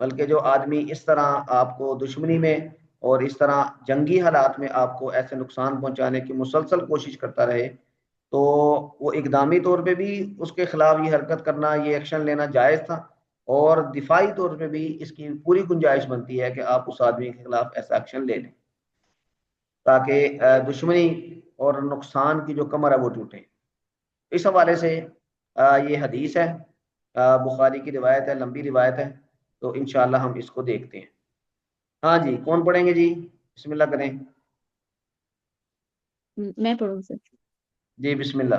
بلکہ جو آدمی اس طرح آپ کو دشمنی میں اور اس طرح جنگی حالات میں آپ کو ایسے نقصان پہنچانے کی مسلسل کوشش کرتا رہے، تو وہ اقدامی طور پہ بھی اس کے خلاف یہ حرکت کرنا، یہ ایکشن لینا جائز تھا، اور دفاعی طور پہ بھی اس کی پوری گنجائش بنتی ہے کہ آپ اس آدمی کے خلاف ایسا ایکشن لے لیں تاکہ دشمنی اور نقصان کی جو کمر ہے وہ ٹوٹے۔ اس حوالے سے یہ حدیث ہے، بخاری کی روایت ہے، لمبی روایت ہے، تو انشاءاللہ ہم اس کو دیکھتے ہیں۔ ہاں جی، کون پڑھیں گے جی؟ بسم اللہ کریں۔ میں پڑھوں سر؟ جی بسم اللہ۔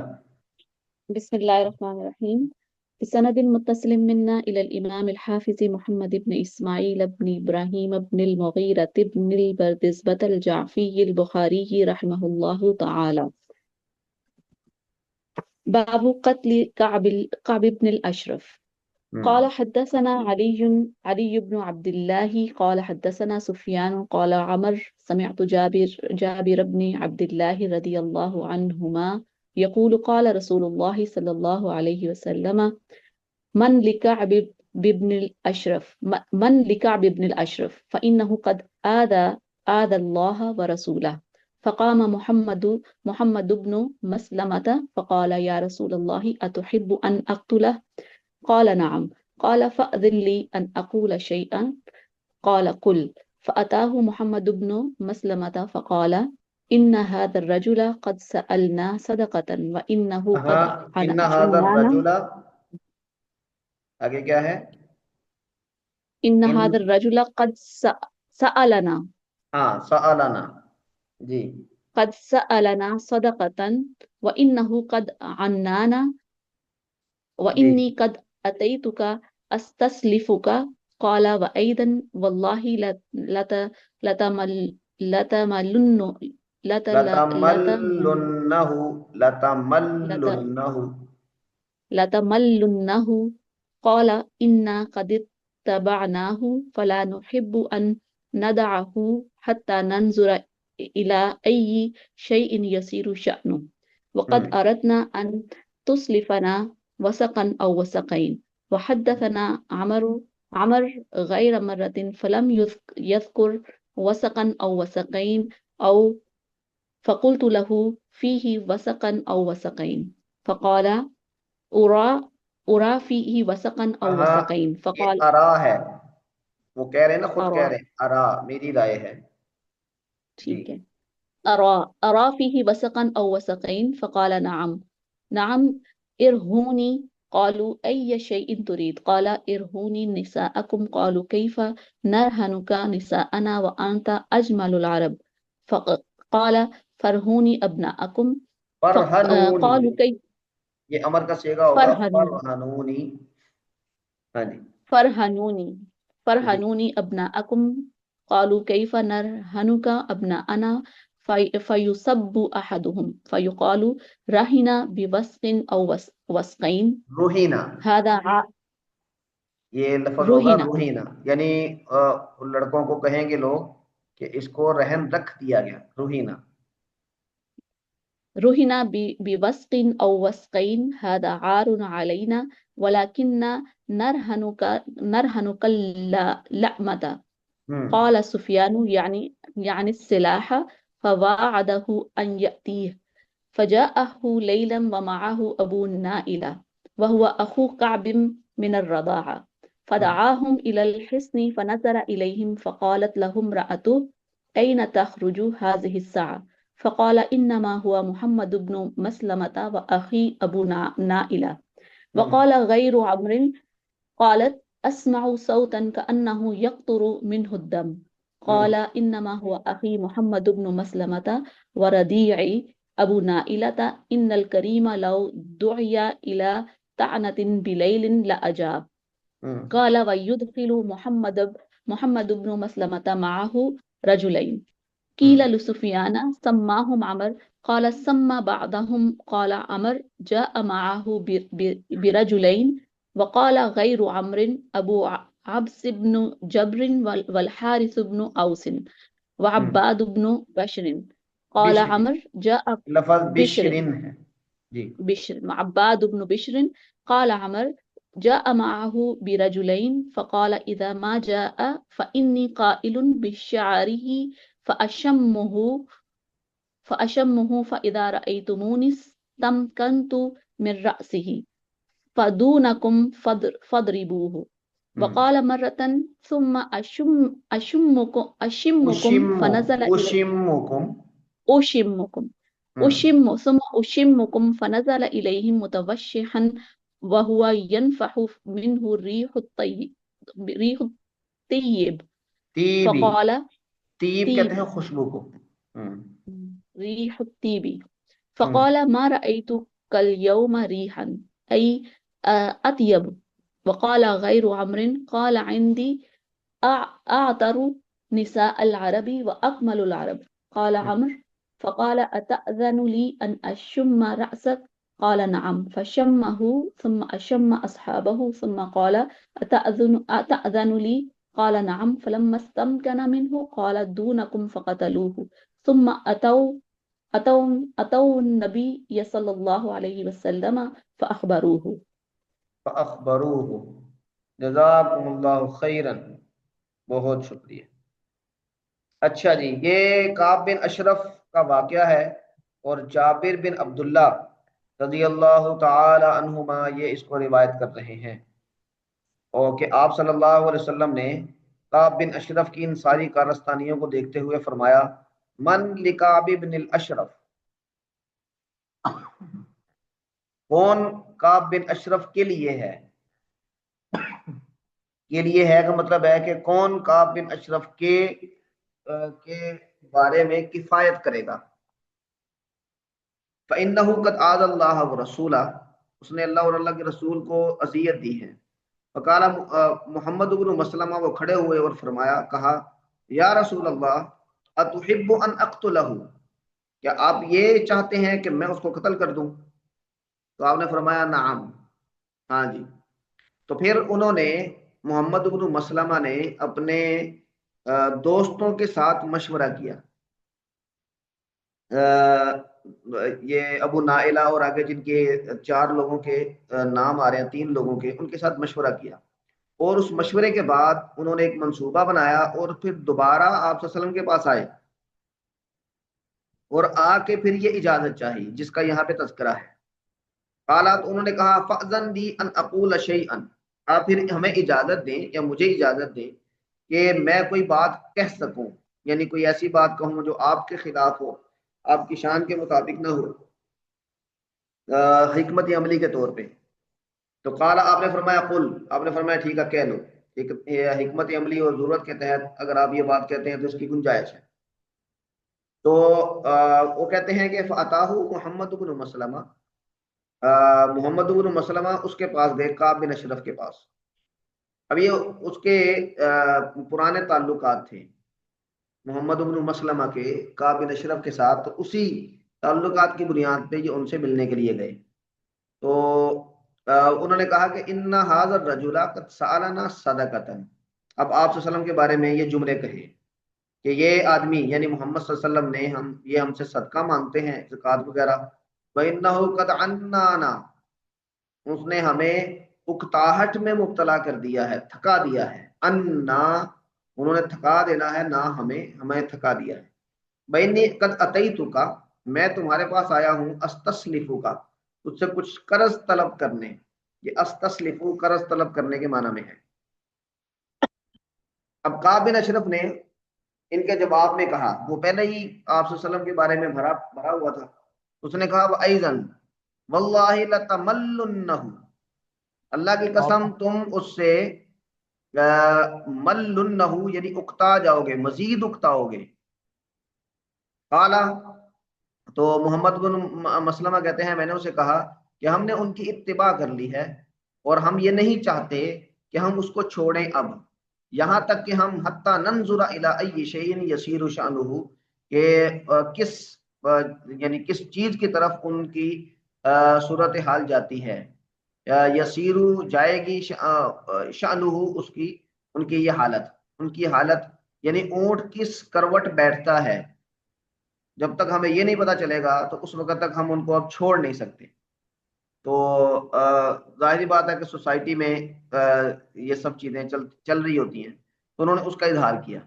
بسم اللہ الرحمن الرحیم۔ بسند متصل منا إلى الإمام الحافظ محمد بن إسماعيل بن إبراهيم بن المغيرة بن البردزبة الجعفي البخاري رحمه الله تعالى. باب قتل كعب بن الأشرف. قال حدثنا علي بن عبد الله قال حدثنا سفيان قال عمر سمعت جابر بن عبد الله رضي الله عنهما يقول قال رسول الله صلى الله عليه وسلم من لكعب بن الأشرف فإنه قد آذى الله ورسوله. فقام محمد بن مسلمة فقال يا رسول الله أتحب أن أقتله؟ قال نعم. قال فأذن لي أن أقول شيئا. قال قل. فأتاه محمد بن مسلمة فقال إن هذا الرجل قد سألنا صدقة وإنه قد ان هذا عنانا. الرجل، آگے کیا ہے؟ إن ان، هذا الرجل قد سألنا. ہاں سألنا، جی قد سألنا صدقة وإنه قد عنانا جی وإني قد أتيتك أستسلفك. قال وأيضا والله لتملن لتملنه، لتملنه، لتملنه. قال إنا قد اتبعناه فلا نحب أن ندعه حتى ننظر إلى أي شيء يصير شأنه وقد أردنا أن تسلفنا وسقا أو وسقين. وحدثنا عمر غير مرة فلم يذكر وسقا أو وسقين أو فقلت له فيه وسقا أو وسقين فقال أرى فيه وسقا أو وسقين. یہ فقال ارا ہے، وہ کہہ رہے ہیں نا، خود کہہ أرى. رہے ہیں ارا، میری رائے ہے جی۔ ٹھیک ہے. أرى فيه وسقا أو وسقين. فقال نعم ارهوني. قالوا أي شيء تريد؟ قال ارهوني نساءكم. قالوا كيف نرهنك نساءنا وأنت أجمل العرب؟ فقال فرهوني أبناءكم. فرہنونی، قالوا كيف یہ امر کا صیغہ ہوگا فرہنونی، ہاں جی جی فرهنوني أبناءكم. قالوا كيف نرهنك أبناءنا؟ فيسب أحدهم فيقال رهن بوسق أو وسقين. روحینا، هذا یہ لفظ ہوگا رهن روحینا، یعنی لڑکوں کو کہیں گے لوگ کہ اس کو رہن رکھ دیا گیا، روحینا۔ بوسق أو وسقين. هذا عار علينا ولكننا نرهنك اللأمة. قال سفيان يعني السلاح. فواعده أن يأتيه فجاءه ليلا ومعه أبو نائلة وهو أخو كعب من الرضاعة. فدعاهم إلى الحصن فنظر إليهم فقالت لهم امرأته أين تخرج هذه الساعة؟ فقال إنما هو محمد بن مسلمة وأخي أبو نائلة. وقال غير عمرو قالت أسمع صوتا كأنه يقطر منه الدم. قال إنما هو أخي محمد بن مسلمة ورضيعي أبو نائلة. إن الكريم لو دعي إلى طعنة بليل لأجاب. قال ويدخل محمد بن مسلمة معه رجلين. قيل لسفيان سماهم عمر. قال سمى بعضهم. قال عمر جاء معه برجلين. وقال غير عمرو أبو عبس بن جبر والحارث بن أوس وعباد بن بشر. قال عمر جاء لفظ بشر بشرن ہے جی، عباد بن بشر. قال عمر جاء معه برجلين فقال إذا ما جاء فإني قائل بشعره فأشمه فإذا رأيتموني استمكنت من رأسه فدونكم فاضربوه. وقال مرة ثم أشمكم فنزل إليه اشمکم أشمكم ثم أشمكم فنزل إليهم متوشحا وهو ينفح منه ريح الطيب تیبی، فقال تیب کہتے ہیں طيب خوشبو کو. ريح الطيب ہم. فقال ما رأيت كاليوم ريحا أي أطيب. وقال غير عمرو قال عندي أعطر نساء العرب وأكمل العرب. قال عمرو فقال أتأذن لي أن أشم رأسك؟ قال نعم. فشمه ثم أشم أصحابه ثم قال أتأذن لي؟ قال نعم. فلما استمكن منه قال دونكم فقتلوه. ثم أتوا النبي صلى الله عليه وسلم فأخبروه. فاخبروه. جزاکم اللہ خیرا، بہت شکریہ. اچھا جی، یہ کعب بن اشرف کا واقعہ ہے، اور جابر بن عبداللہ رضی اللہ تعالی عنہما یہ اس کو روایت کر رہے ہیں، اور کہ آپ صلی اللہ علیہ وسلم نے کعب بن اشرف کی ان ساری کارستانیوں کو دیکھتے ہوئے فرمایا: من لکعب بن الاشرف، کون کعب بن اشرف کے لیے ہے. کے لیے ہے کا مطلب ہے کہ کون کعب بن اشرف کے بارے میں کفایت کرے گا. فَإِنَّهُ قَدْ آذَى اللَّهَ وَرَسُولَهُ، اس نے اللہ اور اللہ کے رسول کو اذیت دی ہے. فقال محمد بن مسلمہ، وہ کھڑے ہوئے اور فرمایا، کہا: یا رسول اللہ اتحب ان اقتلہ، کیا آپ یہ چاہتے ہیں کہ میں اس کو قتل کر دوں؟ تو آپ نے فرمایا نعم، ہاں جی. تو پھر انہوں نے، محمد بن مسلمہ نے اپنے دوستوں کے ساتھ مشورہ کیا. یہ ابو نائلہ اور آگے جن کے 4 لوگوں کے نام آ رہے ہیں، 3 لوگوں کے، ان کے ساتھ مشورہ کیا، اور اس مشورے کے بعد انہوں نے ایک منصوبہ بنایا، اور پھر دوبارہ آپ صلی اللہ علیہ وسلم کے پاس آئے اور آ کے پھر یہ اجازت چاہی جس کا یہاں پہ تذکرہ ہے. قالات، انہوں نے کہا: فأذن لی ان اقول شیئا، آپ پھر ہمیں اجازت دیں یا مجھے اجازت دیں کہ میں کوئی بات کہہ سکوں، یعنی کوئی ایسی بات کہوں جو آپ کے خلاف ہو، آپ کی شان کے مطابق نہ ہو، حکمت عملی کے طور پہ. تو قال، آپ نے فرمایا قل، آپ نے فرمایا ٹھیک ہے کہہ لو. حکمت عملی اور ضرورت کے تحت اگر آپ یہ بات کہتے ہیں تو اس کی گنجائش ہے. تو وہ کہتے ہیں کہ فاتاہ محمد بن مسلمہ، محمد بن مسلمہ اس کے پاس گئے، کعب بن اشرف کے پاس. اب یہ اس کے پرانے تعلقات تھے محمد بن مسلمہ کے کعب بن اشرف کے ساتھ، تو اسی تعلقات کی بنیاد پہ یہ ان سے ملنے کے لیے گئے. تو انہوں نے کہا کہ ان ھذا الرجل قد سالنا صدقۃ، اب آپ صلی اللہ علیہ وسلم کے بارے میں یہ جملے کہے کہ یہ آدمی یعنی محمد صلی اللہ علیہ وسلم نے ہم سے صدقہ مانگتے ہیں، زکوٰۃ وغیرہ. وَإِنَّهُ قَدْ عَنَّانَا، اس نے ہمیں اکتاہٹ میں مبتلا کر دیا ہے، تھکا دیا ہے. انا، انہوں نے تھکا دینا ہے، نہ ہمیں تھکا دیا ہے. بینی قد اتیتک، میں تمہارے پاس آیا ہوں، استسلفک، تجھ سے کچھ قرض طلب کرنے. یہ استسلفو قرض طلب کرنے کے معنی میں ہے. اب کعب بن اشرف نے ان کے جواب میں کہا، وہ پہلے ہی آپ صلی اللہ علیہ وسلم کے بارے میں بھرا ہوا تھا. اس نے کہا وَأَيْضًا وَاللَّهِ لَتَمَلُّنَّهُ، اللہ کی قسم تم اس سے ملنہ یعنی اکتا جاؤ گے، مزید اکتاؤ گے. قال، تو محمد بن مسلمہ کہتے ہیں میں نے اسے کہا کہ ہم نے ان کی اتباع کر لی ہے، اور ہم یہ نہیں چاہتے کہ ہم اس کو چھوڑیں اب، یہاں تک کہ ہم حتی ننظر الی ای شیء یسیر شأنہ، کہ یعنی کس چیز کی طرف ان کی صورت حال جاتی ہے. یسیرو جائے گی، شأنہ اس کی، ان کی یہ حالت، ان کی حالت یعنی اونٹ کس کروٹ بیٹھتا ہے. جب تک ہمیں یہ نہیں پتا چلے گا تو اس وقت تک ہم ان کو اب چھوڑ نہیں سکتے. تو ظاہری بات ہے کہ سوسائٹی میں یہ سب چیزیں چل رہی ہوتی ہیں، تو انہوں نے اس کا اظہار کیا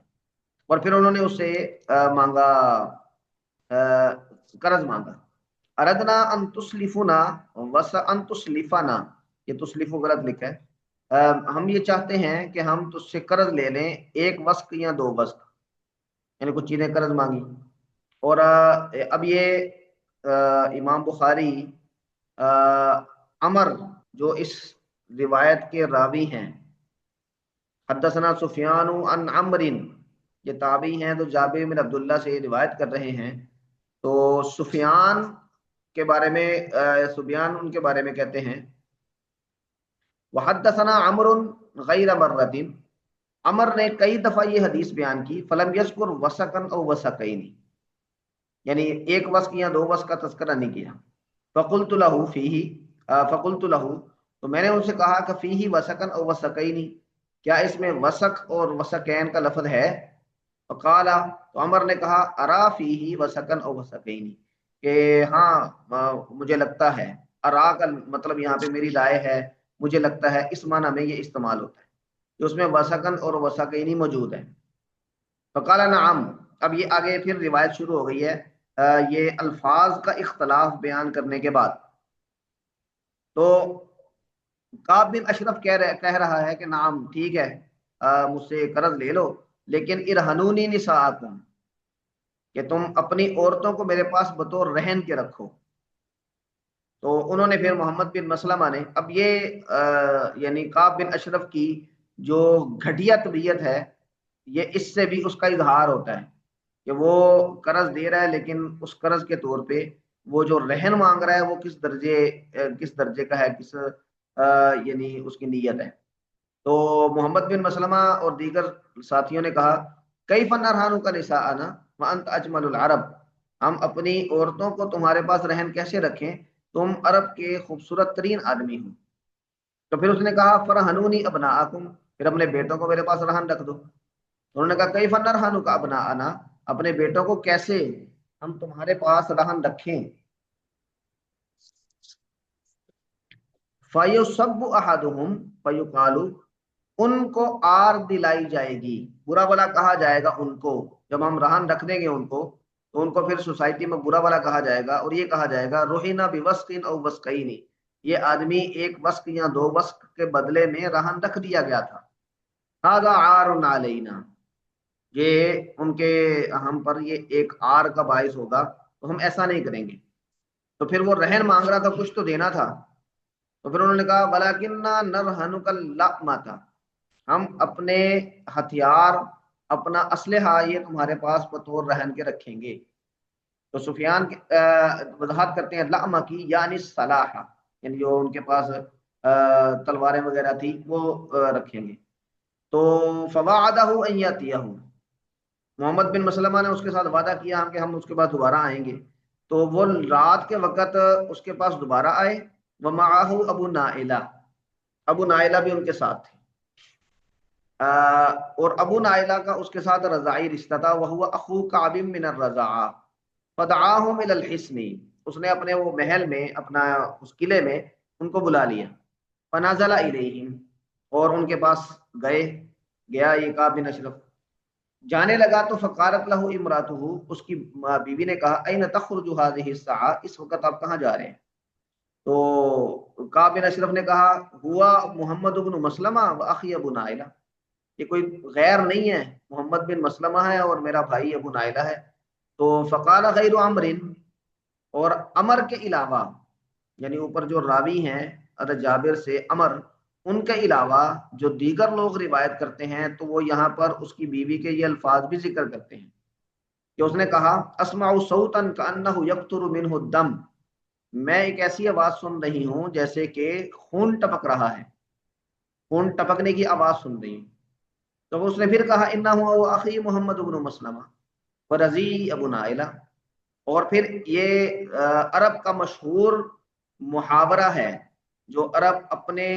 اور پھر انہوں نے اس سے مانگا، قرض مانگا۔ اردنا ان تسلفنا وس ان تسلفنا، یہ تسلفو غلط لکھا ہے، ہم یہ چاہتے ہیں کہ ہم تجھ سے قرض لے لیں، ایک وسق یا دو وسق، یعنی کچھ چیزیں قرض مانگی۔ اور اب یہ امام بخاری عمر جو اس روایت کے راوی ہیں، حدثنا سفیان عن عمر، یہ تابعی ہیں تو جابر بن عبداللہ سے روایت کر رہے ہیں، تو سفیان کے بارے میں سفیان ان کے بارے میں کہتے ہیں وحدثنا عمر غیر مرۃ، عمر نے کئی دفعہ یہ حدیث بیان کی، فلم یذکر وسقا او وسقین، یعنی ایک وسق یا دو وسق کا تذکرہ نہیں کیا۔ فقلت له فیہ، فقلت له، تو میں نے ان سے کہا کہ فیہ وسقا او وسقین، کیا اس میں وسق اور وسقین کا لفظ ہے؟ فقال، تو عمر نے کہا ارا فیہ وسقا او وسقین، کہ ہاں مجھے لگتا ہے، ارا کا مطلب یہاں پہ میری رائے ہے، مجھے لگتا ہے، اس معنی میں یہ استعمال ہوتا ہے کہ اس میں وسقن اور وسقین موجود ہے۔ فقال نعم، اب یہ آگے پھر روایت شروع ہو گئی ہے یہ الفاظ کا اختلاف بیان کرنے کے بعد۔ تو کعب بن اشرف کہہ رہا ہے کہ نعم ٹھیک ہے، مجھ سے قرض لے لو، لیکن ارہنونی نساءکم، کہ تم اپنی عورتوں کو میرے پاس بطور رہن کے رکھو۔ تو انہوں نے پھر محمد بن مسلمہ نے، اب یہ یعنی کعب بن اشرف کی جو گھٹیا طبیعت ہے، یہ اس سے بھی اس کا اظہار ہوتا ہے کہ وہ قرض دے رہا ہے، لیکن اس قرض کے طور پہ وہ جو رہن مانگ رہا ہے وہ کس درجے کا ہے، یعنی اس کی نیت ہے۔ تو محمد بن مسلمہ اور دیگر ساتھیوں نے کہا کیف نرہنک نساءنا وانت اجمل العرب، ہم اپنی عورتوں کو تمہارے پاس رہن کیسے رکھیں، تم عرب کے خوبصورت ترین آدمی ہو۔ تو پھر اس نے کہا فرہنونی ابناءکم، پھر اپنے بیٹوں کو میرے پاس رہن رکھ دو۔ انہوں نے کہا کیف نرہنک ابناءنا، اپنے بیٹوں کو کیسے ہم تمہارے پاس رہن رکھیں۔ فَيُصَبُّ أَحَدُهُمْ فَيُقَالُ، ان کو آر دلائی جائے گی، برا بلا کہا جائے گا ان کو، جب ہم رہن رکھ دیں گے ان کو تو ان کو پھر سوسائٹی میں برا بلا کہا جائے گا، اور یہ کہا جائے گا رُحِنَ بِوَسْقٍ أَوْ وَسْقَيْنِ، یہ آدمی ایک وسق یا دو وسق کے بدلے میں رہن رکھ دیا گیا تھا۔ هَذَا عَارٌ عَلَيْنَا، یہ ان کے ہم پر یہ ایک آر کا باعث ہوگا، تو ہم ایسا نہیں کریں گے۔ تو پھر وہ رہن مانگ رہا تھا، کچھ تو دینا تھا، تو پھر انہوں نے کہا وَلَكِنَّا نَرْهَنُكَ اللَّأْمَةَ، ہم اپنے ہتھیار، اپنا اسلحہ یہ تمہارے پاس بطور رہن کے رکھیں گے۔ تو سفیان وضاحت کرتے ہیں لأمہ کی یعنی صلاح، یعنی جو ان کے پاس تلواریں وغیرہ تھی وہ رکھیں گے۔ تو فواعدہ ان یاتیہ، محمد بن مسلمہ نے اس کے ساتھ وعدہ کیا ہم کہ ہم اس کے بعد دوبارہ آئیں گے۔ تو وہ رات کے وقت اس کے پاس دوبارہ آئے، ومعہ ابو نائلہ، ابو نائلہ بھی ان کے ساتھ تھے، اور ابو نائلہ کا اس کے ساتھ رضاعی رشتہ تھا، وہو اخو کعب من الرضاعہ، فدعاہم الی الحصن، اس نے اپنے وہ محل میں، اپنا اس قلعے میں ان کو بلا لیا، فنزل الیہم، اور ان کے پاس گیا یہ کعب بن اشرف، جانے لگا تو فقالت لہ امراتہ، اس کی بیوی نے کہا این تخرج هذه الساعہ، اس وقت آپ کہاں جا رہے ہیں؟ تو کعب بن اشرف نے کہا ہوا محمد بن مسلمہ و اخی ابو نائلہ، یہ کوئی غیر نہیں ہے، محمد بن مسلمہ ہے اور میرا بھائی ابو نائلہ ہے۔ تو فقال غیر عمر، اور عمر کے علاوہ، یعنی اوپر جو راوی ہیں حضرت جابر سے عمر، ان کے علاوہ جو دیگر لوگ روایت کرتے ہیں تو وہ یہاں پر اس کی بیوی کے یہ الفاظ بھی ذکر کرتے ہیں کہ اس نے کہا اسمع صوتا کانہ یقطر منہ الدم، میں ایک ایسی آواز سن رہی ہوں جیسے کہ خون ٹپک رہا ہے، خون ٹپکنے کی آواز سن رہی ہوں۔ تو اس نے پھر کہا انہ اخی محمد بن مسلمہ فرضی ابو نائلہ، اور پھر یہ عرب کا مشہور محاورہ ہے جو عرب اپنے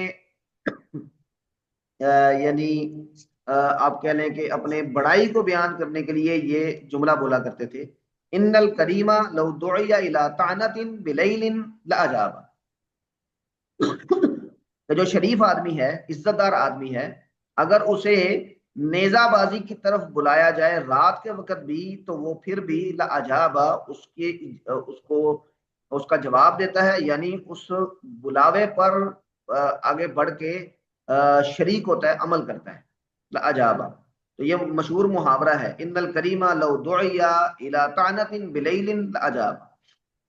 یعنی آپ کہہ لیں کہ اپنے بڑائی کو بیان کرنے کے لیے یہ جملہ بولا کرتے تھے، ان الکریم لو دعی الی طعنۃ بلیل لاجاب، کہ جو شریف آدمی ہے، عزت دار آدمی ہے، اگر اسے نیزہ بازی کی طرف بلایا جائے رات کے وقت بھی تو وہ پھر بھی لاجابا اس کو اس کا جواب دیتا ہے، یعنی اس بلاوے پر آگے بڑھ کے شریک ہوتا ہے، عمل کرتا ہے، لاجابا۔ تو یہ مشہور محاورہ ہے، ان الکریم لو دعی الی طعنۃ بلیل لاجاب،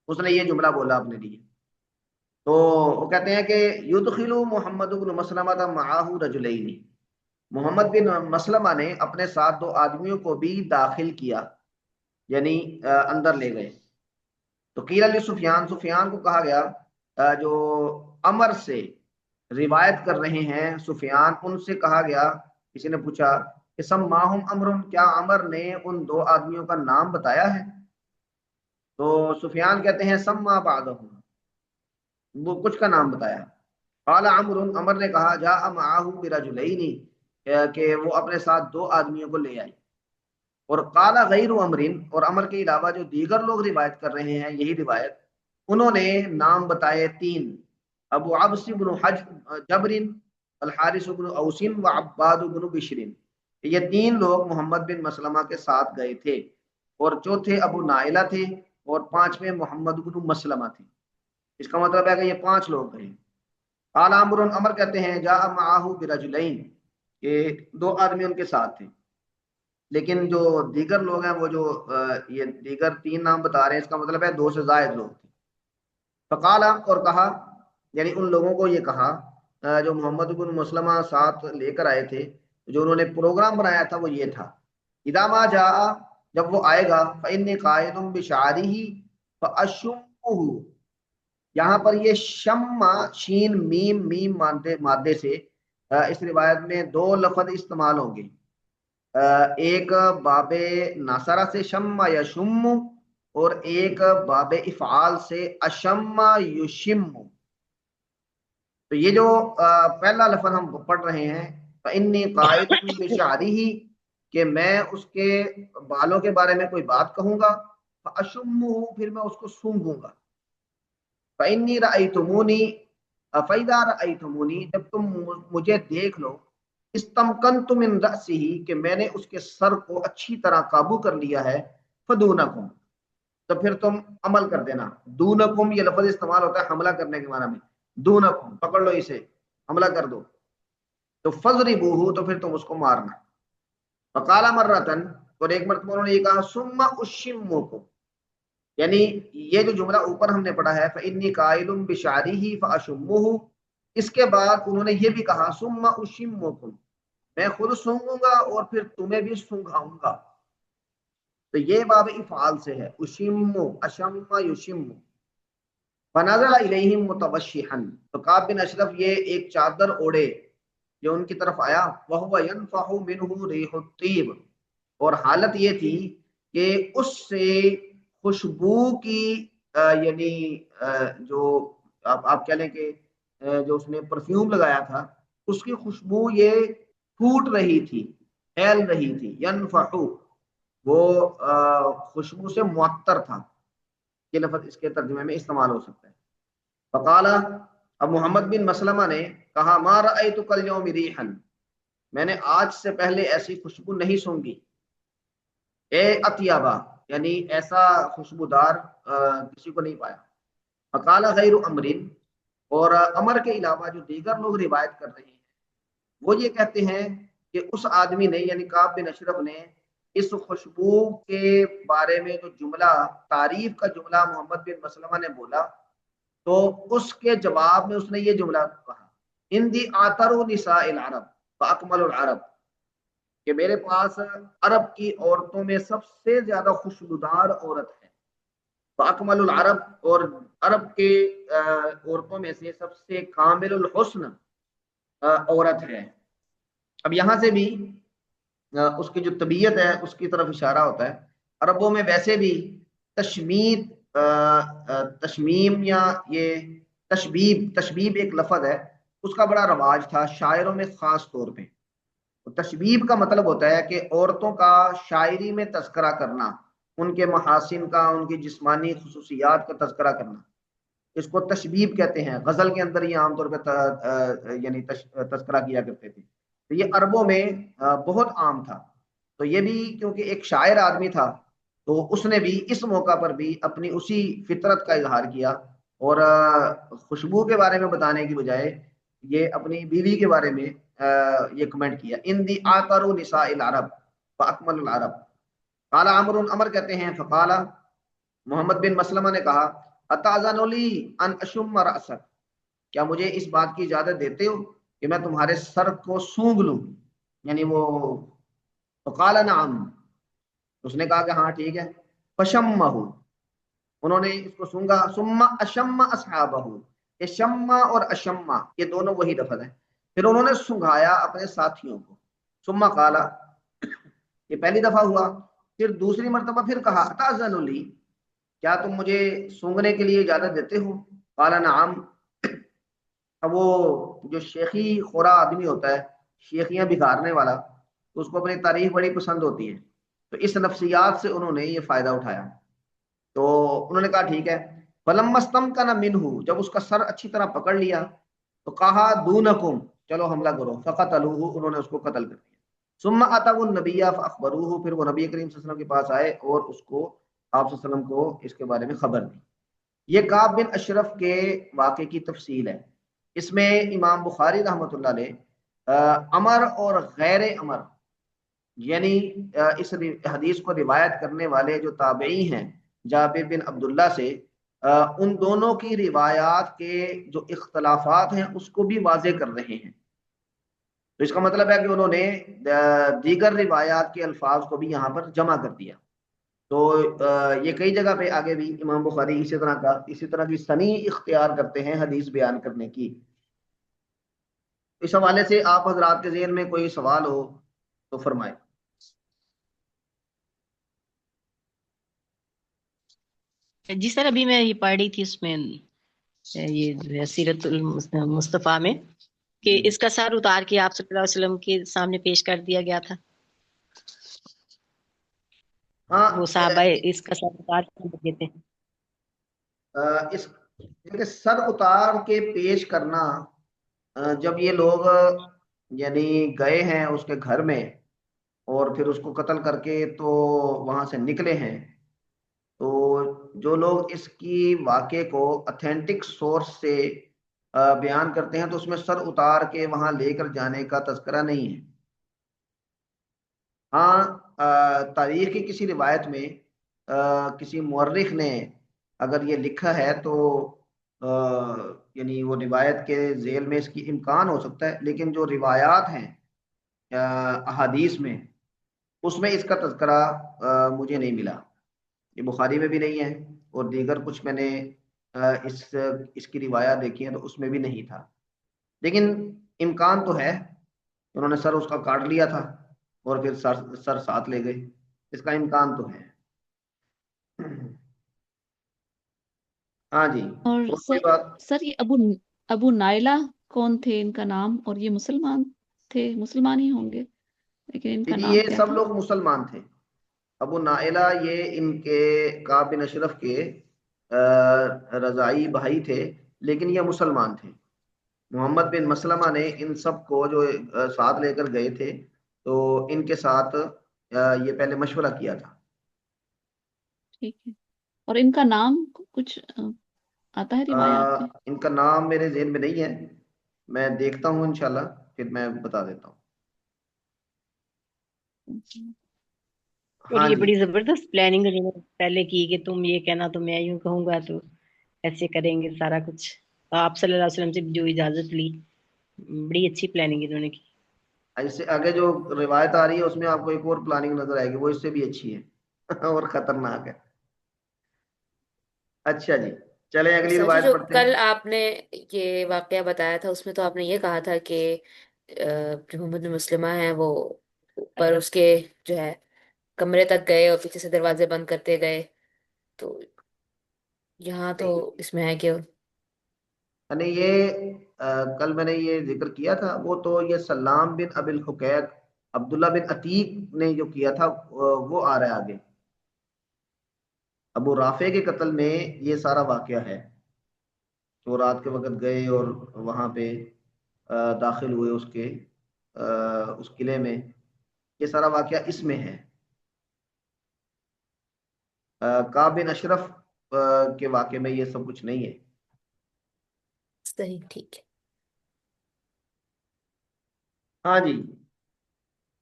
اس نے یہ جملہ بولا اپنے لیے۔ تو وہ کہتے ہیں کہ یدخل محمد بن مسلمہ معاہ رجلین، محمد بن مسلمہ نے اپنے ساتھ دو آدمیوں کو بھی داخل کیا، یعنی اندر لے گئے۔ تو قیل علی سفیان، سفیان کو کہا گیا، جو عمر سے روایت کر رہے ہیں سفیان، ان سے کہا گیا، کسی نے پوچھا کہ سماہم امر، کیا عمر نے ان دو آدمیوں کا نام بتایا ہے؟ تو سفیان کہتے ہیں سما بعضهم، وہ کچھ کا نام بتایا۔ قال عمرو، عمر نے کہا جاء معه برجلین، کہ وہ اپنے ساتھ دو آدمیوں کو لے آئے۔ اور قال غیر عمر، اور عمر کے علاوہ جو دیگر لوگ روایت کر رہے ہیں یہی روایت، انہوں نے نام بتائے تین، ابو عبس بن جبر، الحارث بن اوس و عباد بن بشر، یہ تین لوگ محمد بن مسلمہ کے ساتھ گئے تھے، اور چوتھے ابو نائلہ تھے، اور پانچویں محمد بن مسلمہ تھے۔ اس کا مطلب ہے کہ یہ پانچ لوگ گئے۔ قال عمر، عمر کہتے ہیں جاء معه برجلین، کہ دو آدمی ان کے ساتھ تھے، لیکن جو دیگر لوگ ہیں وہ جو یہ دیگر تین نام بتا رہے ہیں، اس کا مطلب ہے دو سے زائد لوگ تھے۔ فقال، اور کہا، یعنی ان لوگوں کو یہ کہا جو محمد بن مسلمہ ساتھ لے کر آئے تھے، جو انہوں نے پروگرام بنایا تھا وہ یہ تھا، اذا ما جاء، جب وہ آئے گا، فإني قائد بشعره فأشمه، یہاں پر یہ شم شین میم میم مادے سے اس روایت میں دو لفظ استعمال ہوں گے، ایک باب ناصرہ سے شم یا شم، اور ایک باب افعال سے اشم یشم۔ تو یہ جو پہلا لفظ ہم پڑھ رہے ہیں فإني قائد بشعره، کہ میں اس کے بالوں کے بارے میں کوئی بات کہوں گا، فأشمه، پھر میں اس کو سونگھوں گا، فإني رأيتموني فإذا رأيتموني، جب تم مجھے دیکھ لو، استمکنت من رأسه، کہ میں نے اس کے سر کو اچھی طرح قابو کر لیا ہے، فدونکم، تو پھر تم عمل کر دینا۔ دونکم یہ لفظ استعمال ہوتا ہے حملہ کرنے کے معنی میں، دونکم پکڑ لو اسے، حملہ کر دو، تو فضربوہ، تو پھر تم اس کو مارنا۔ فقال مرتن، اور ایک مرتبہ انہوں نے یہ کہا ثم اشمکم، یعنی یہ جو جملہ اوپر ہم نے پڑھا ہے فإني قائل بشعره فأشمه، اس کے بعد انہوں نے یہ بھی کہا ثم اشمکم، میں خود سونگوں گا اور پھر تمہیں بھی سونگھاؤں گا۔ تو یہ باب افعال سے ہے، اشم، اشم یشم۔ فنزل الیہم متوشحا، تو کعب بن اشرف یہ ایک چادر اوڑے جو ان کی طرف آیا، وہو ینفح منہ ریح الطیب، اور حالت یہ تھی کہ اس سے خوشبو کی یعنی جو آپ کہہ لیں کہ جو اس نے پرفیوم لگایا تھا اس کی خوشبو یہ پھوٹ رہی تھی، پھیل رہی تھی، ینفحو، وہ خوشبو سے معطر تھا، یہ لفظ اس کے ترجمے میں استعمال ہو سکتا ہے۔ فقال، اب محمد بن مسلمہ نے کہا ما رأیت کالیوم ریحا، میں نے آج سے پہلے ایسی خوشبو نہیں سونگی، اے اطیبا، یعنی ایسا خوشبودار کسی کو نہیں پایا۔ فقال غیر عمر، اور عمر کے علاوہ جو دیگر لوگ روایت کر رہے ہیں وہ یہ کہتے ہیں کہ اس آدمی نے، یعنی کعب بن اشرف نے، اس خوشبو کے بارے میں جو جملہ تعریف کا جملہ محمد بن مسلمہ نے بولا، تو اس کے جواب میں اس نے یہ جملہ کہا اندی آتر نساء العرب فاکمل العرب، کہ میرے پاس عرب کی عورتوں میں سب سے زیادہ خوشبودار عورت ہے، فاکمل العرب، اور عرب کے عورتوں میں سے سب سے کامل الحسن عورت ہے۔ اب یہاں سے بھی اس کی جو طبیعت ہے اس کی طرف اشارہ ہوتا ہے۔ عربوں میں ویسے بھی تشمیم یا یہ تشبیب ایک لفظ ہے، اس کا بڑا رواج تھا شاعروں میں خاص طور پہ۔ تشبیب کا مطلب ہوتا ہے کہ عورتوں کا شاعری میں تذکرہ کرنا، ان کے محاسن کا، ان کی جسمانی خصوصیات کا تذکرہ کرنا۔ اس کو تشبیب کہتے ہیں، غزل کے اندر یہ عام طور پہ یعنی تذکرہ کیا کرتے تھے، تو یہ عربوں میں بہت عام تھا۔ تو یہ بھی کیونکہ ایک شاعر آدمی تھا تو اس نے بھی اس موقع پر بھی اپنی اسی فطرت کا اظہار کیا، اور خوشبو کے بارے میں بتانے کی بجائے یہ اپنی بیوی کے بارے میں یہ کمنٹ کیا، ان دی آطر نساء العرب فاکمل العرب۔ قال عمرو، عمر کہتے ہیں فقال، محمد بن مسلمہ نے کہا اتاذن لی ان اشم راسک، کیا مجھے اس بات کی اجازت دیتے ہو کہ میں تمہارے سر کو سونگھ لوں، یعنی وہ، فقال نعم، اس نے کہا کہ ہاں ٹھیک ہے، فشمہ، انہوں نے اس کو سونگا، ثم اشم اصحابہ، یہ شمہ اور اشمہ یہ دونوں وہی لفظ ہیں، پھر انہوں نے سنگھایا اپنے ساتھیوں کو، ثم قال، یہ پہلی دفعہ ہوا، پھر دوسری مرتبہ پھر کہا اتاذن لی، کیا تم مجھے سونگنے کے لیے اجازت دیتے ہو؟ قال نعم۔ اب وہ جو شیخی خورا آدمی ہوتا ہے، شیخیاں بگاڑنے والا، تو اس کو اپنی تعریف بڑی پسند ہوتی ہے، تو اس نفسیات سے انہوں نے یہ فائدہ اٹھایا، تو انہوں نے کہا ٹھیک ہے۔ فلما استمکن منہ، جب اس کا سر اچھی طرح پکڑ لیا تو کہا دونکم، چلو حملہ کرو، فقتلوہ، انہوں نے اس کو قتل کر دیا۔ ثم اتوا النبی فاخبروہ، پھر وہ نبی کریم صلی اللہ علیہ وسلم کے پاس آئے اور اس کو، آپ صلی اللہ علیہ وسلم کو اس کے بارے میں خبر دی۔ یہ کعب بن اشرف کے واقعے کی تفصیل ہے، اس میں امام بخاری رحمۃ اللہ علیہ امر اور غیر امر، یعنی اس حدیث کو روایت کرنے والے جو تابعی ہیں جابر بن عبداللہ سے، ان دونوں کی روایات کے جو اختلافات ہیں اس کو بھی واضح کر رہے ہیں، تو اس کا مطلب ہے کہ انہوں نے دیگر روایات کے الفاظ کو بھی یہاں پر جمع کر دیا، تو یہ کئی جگہ پہ آگے بھی امام بخاری اسی طرح کی صنیع اختیار کرتے ہیں حدیث بیان کرنے کی۔ اس حوالے سے آپ حضرات کے ذہن میں کوئی سوال ہو تو فرمائیں۔ جی سر، ابھی میں یہ پڑھ رہی تھی اس میں یہ جو ہے سیرت المصطفیٰ میں کہ اس کا سر اتار کے آپ صلی اللہ علیہ وسلم کے سامنے پیش کر دیا گیا تھا، ہاں، وہ صحابہ اس کا سر اتار کے لگے تھے۔ اس سر اتار کے پیش کرنا، جب یہ لوگ یعنی گئے ہیں اس کے گھر میں اور پھر اس کو قتل کر کے تو وہاں سے نکلے ہیں، تو جو لوگ اس کی واقعے کو اتھینٹک سورس سے بیان کرتے ہیں تو اس میں سر اتار کے وہاں لے کر جانے کا تذکرہ نہیں ہے۔ ہاں، تاریخ کی کسی روایت میں کسی مورخ نے اگر یہ لکھا ہے تو یعنی وہ روایت کے ذیل میں اس کی امکان ہو سکتا ہے، لیکن جو روایات ہیں احادیث میں، اس میں اس کا تذکرہ مجھے نہیں ملا، یہ بخاری میں بھی نہیں ہے، اور دیگر کچھ میں نے اس کی روایات دیکھی ہیں تو اس میں بھی نہیں تھا، لیکن امکان تو ہے، انہوں نے سر اس کا کاٹ لیا تھا اور پھر سر ساتھ لے گئے، اس کا امکان تو ہے۔ ہاں جی، اور اور کوئی سر بات؟ سر یہ ابو نائلہ کون تھے ان کا نام؟ اور یہ مسلمان تھے؟ مسلمان ہی ہوں گے، لیکن ان کا جی نام یہ کیا سب تھا؟ لوگ مسلمان تھے، ابو نائلہ یہ ان کے کعب بن اشرف کے رضائی بھائی تھے، لیکن یہ مسلمان تھے۔ محمد بن مسلمہ نے ان سب کو جو ساتھ لے کر گئے تھے تو ان کے ساتھ یہ پہلے مشورہ کیا تھا۔ ٹھیک ہے، اور ان کا نام کچھ آتا ہے روایات میں؟ ان کا نام میرے ذہن میں نہیں ہے، میں دیکھتا ہوں انشاءاللہ پھر میں بتا دیتا ہوں۔ اور ہاں یہ جی، بڑی زبردست پلاننگ ہے جو پہلے کی کہ تم یہ کہنا تو میں یوں کہوں گا، تو ایسے کریں گے سارا کچھ، آپ صلی اللہ علیہ وسلم سے جو اجازت لی، بڑی اچھی پلاننگ انہوں نے کی۔ اس سے آگے جو روایت آ رہی ہے اس میں آپ کو ایک اور پلاننگ نظر آئے گی، وہ اس سے بھی اچھی ہے اور خطرناک ہے۔ اچھا جی، چلیں اگلی سر جی، روایت جو پڑھتے ہیں۔ کل آپ نے یہ واقعہ بتایا تھا اس میں تو آپ نے یہ کہا تھا کہ جو محمد بن مسلمہ ہیں وہ اوپر اس کے جو ہے کمرے تک گئے اور پیچھے سے دروازے بند کرتے گئے، تو یہاں تو اس میں ہے کہ یعنی یہ کل میں نے یہ ذکر کیا تھا، وہ تو یہ سلام بن ابی الحقیق عبداللہ بن عتیق نے جو کیا تھا وہ آ رہا ہے آگے، ابو رافع کے قتل میں یہ سارا واقعہ ہے۔ تو رات کے وقت گئے اور وہاں پہ داخل ہوئے اس قلعے میں. یہ سارا واقعہ اس میں ہے. کعب بن اشرف کے واقعے میں یہ سب کچھ نہیں ہے. صحیح، ٹھیک ہے. ہاں جی.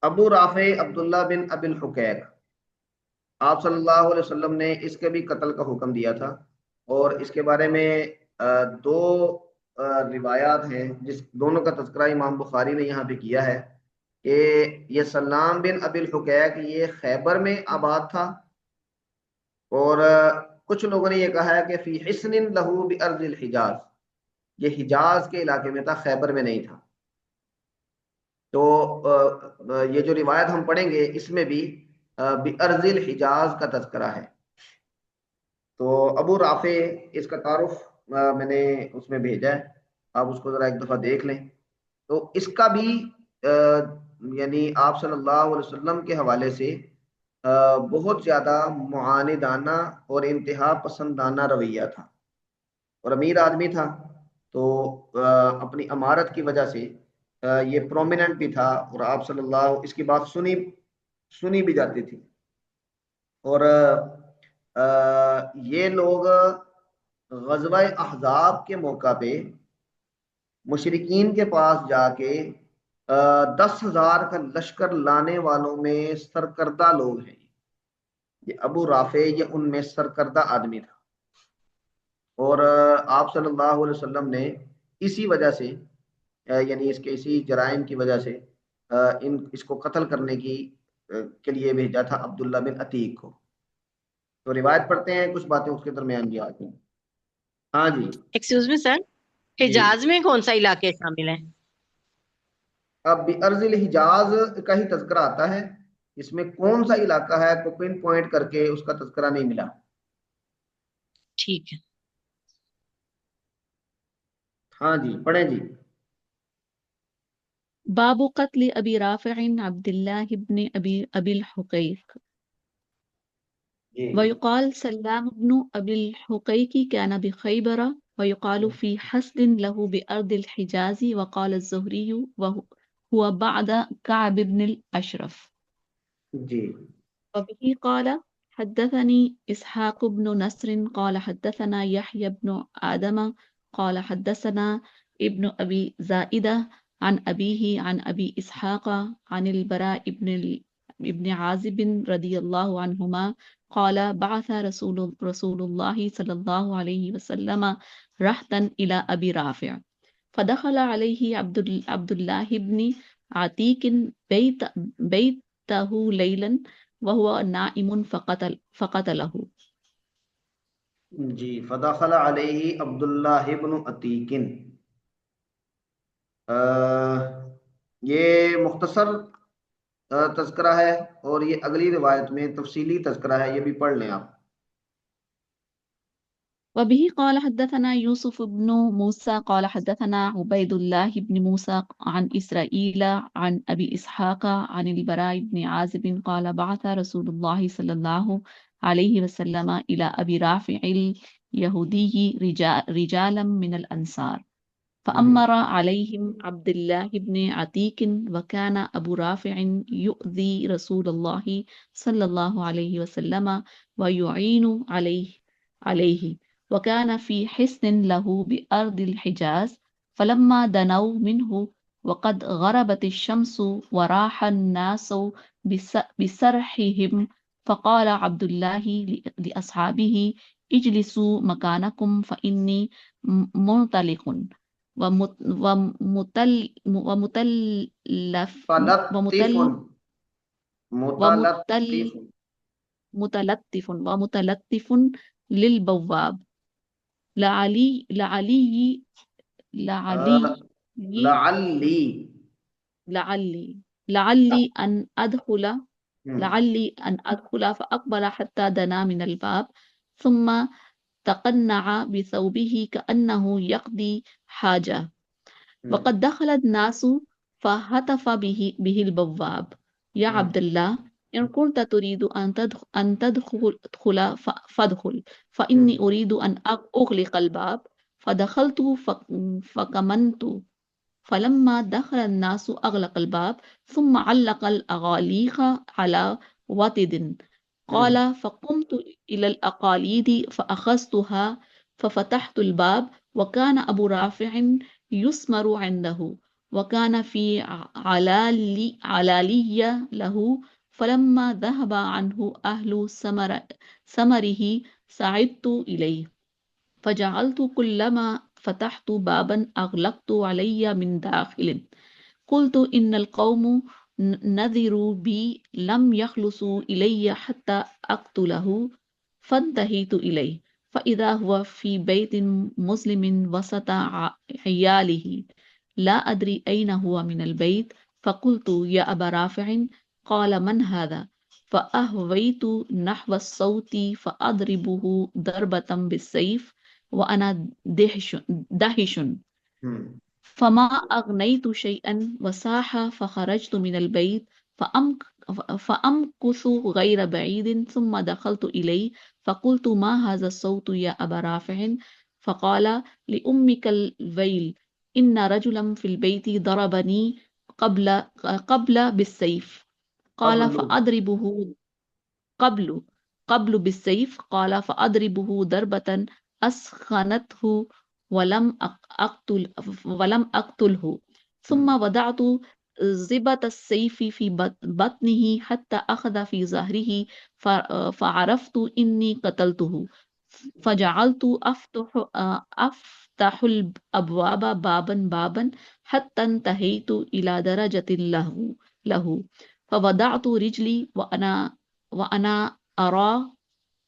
ابو رافع عبداللہ بن ابی الحقیق، آپ صلی اللہ علیہ وسلم نے اس کے بھی قتل کا حکم دیا تھا. اور اس کے بارے میں دو روایات ہیں، جس دونوں کا تذکرہ امام بخاری نے یہاں پہ کیا ہے کہ یہ سلام بن ابی الحقیق یہ خیبر میں آباد تھا، اور کچھ لوگوں نے یہ کہا ہے کہ فی حصن لہو بارض الحجاز، یہ حجاز کے علاقے میں تھا، خیبر میں نہیں تھا. تو یہ جو روایت ہم پڑھیں گے اس میں بھی بارض الحجاز کا تذکرہ ہے. تو ابو رافع اس کا تعارف میں نے اس میں بھیجا ہے، آپ اس کو ذرا ایک دفعہ دیکھ لیں. تو اس کا بھی یعنی آپ صلی اللہ علیہ وسلم کے حوالے سے بہت زیادہ معاندانہ اور انتہا پسندانہ رویہ تھا، اور امیر آدمی تھا. تو اپنی امارت کی وجہ سے یہ پرومیننٹ بھی تھا، اور آپ صلی اللہ اس کی بات سنی بھی جاتی تھی. اور یہ لوگ غزوہ احزاب کے موقع پہ مشرکین کے پاس جا کے 10,000 کا لشکر لانے والوں میں سرکردہ لوگ ہیں. یہ ابو رافع یہ ان میں سرکردہ آدمی تھا، اور آپ صلی اللہ علیہ وسلم نے اسی وجہ سے یعنی اس کے اسی جرائم کی وجہ سے اس کو قتل کرنے کے لیے بھیجا تھا عبداللہ بن عتیق کو. تو روایت پڑھتے ہیں، کچھ باتیں اس کے درمیان بھی آتی ہیں. ہاں جی. ایکسکیوز می سر، جی حجاز میں کون سا علاقے شامل ہیں؟ اب بارض الحجاز کا ہی تذکرہ آتا ہے، اس میں کون سا علاقہ ہے کو پن پوائنٹ کر کے اس کا تذکرہ نہیں ملا. ٹھیک ہے. ہاں جی، پڑھیں جی. باب قتل ابی رافع عبد الله بن ابی الحقیق. جی. ويقال سلام بن أبي الحقيق كان بخيبر، ويقال في حسن له بأرض الحجاز. وقال الزهري وهو بعد كعب بن الأشرف. جی. وبه قال حدثني إسحاق بن نصر قال حدثنا يحيى بن آدم قال حدثنا ابن أبي زائدة عن أبيه عن أبي إسحاق عن البراء ابن عازب رضي الله عنهما قال بعث رسول الله صلى الله عليه وسلم رهطا إلى أبي رافع، فدخل عليه عبد الله بن عتيق بيته ليلا وهو نائم فقتله. جی. فدخل علیہ عبداللہ بن عتیق. یہ مختصر تذکرہ ہے، اور یہ اگلی روایت میں تفصیلی تذکرہ ہے، یہ بھی پڑھ لیں آپ. وبه قال حدثنا يوسف بن موسى قال حدثنا عبيد الله بن موسى عن إسرائيل عن أبي إسحاق عن البراء بن عازب قال بعث رسول الله صلى الله عليه وسلم إلى أبي رافع اليهودي رجالا من الأنصار، فأمر عليهم عبد الله بن عتيق. وكان أبو رافع يؤذي رسول الله صلى الله عليه وسلم ويعين عليه وكان في حصن له بأرض الحجاز. فلما دنوا منه وقد غربت الشمس وراح الناس بسرحهم، فقال عبد الله لأصحابه اجلسوا مكانكم فإني منطلق ومتلطف للبواب لعلي لعلي لعلي لعلي أن أدخل فأقبل حتى دنا من الباب، ثم تقنع بثوبه كأنه يقضي حاجة. وقد دخل الناس فهتف به البواب يا عبد الله إن كنت تريد أن تدخل فادخل، فإني أريد أن أغلق الباب. فدخلت فكمنت فلما دخل الناس أغلق الباب ثم علق الأغاليق على وتد. قال فقمت إلى الأقاليد فأخذتها ففتحت الباب وكان أبو رافع يسمر عنده وكان في علالية له. فلما ذهب عنه أهل سمره سعدت إليه فجعلت كلما فتحت بابا أغلقت علي من داخل. قلت إن القوم نذروا بي لم يخلصوا إلي حتى أقتله فانتهيت إليه فإذا هو في بيت مسلم وسط عياله لا أدري أين هو من البيت فقلت يا أبا رافع قال من هذا فأهويت نحو الصوت فأضربه ضربة بالسيف وأنا دهش فما أغنيت شيئا وساح فخرجت من البيت فأمكث غير بعيد ثم دخلت إليه فقلت ما هذا الصوت يا أبا رافع فقال لأمك الويل إن رجلا في البيت ضربني قبل بالسيف قال فأضربه قبل بالسيف قال فأضربه ضربة أسخنته ولم أقتله ثم وضعت زبة السيف في بطنه حتى أخذ في ظهره فعرفت إني قتلته فجعلت أفتح الأبواب بابا حتى انتهيت إلى درجة له فوضعت رجلي وأنا أرى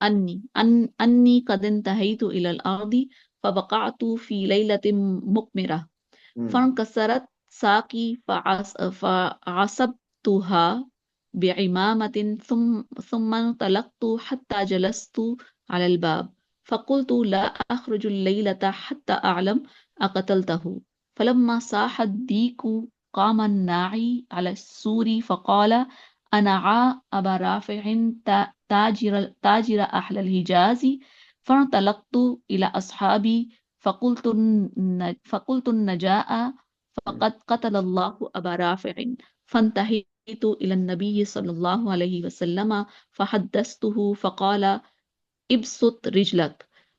أني قد انتهيت إلى الأرض فوقعت في ليلة مقمرة فانكسرت ساقي فعصبتها بعمامة ثم انطلقت حتى جلست على الباب فقلت لا أخرج الليلة حتى أعلم أقتلته فلما صاح الديك قام الناعي على السور فقال أنا أبا رافع تاجر أهل الحجاز فانطلقت إلى أصحابي فقلت النجاء فقد قتل الله أبا رافع فانتهيت إلى النبي صلى الله عليه وسلم فحدثته فقال ابسط رجلك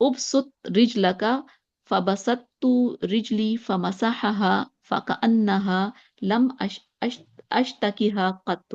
أبسط رجلك فبسطت رجلي فمسحها فكأنها لم أشتكيها قط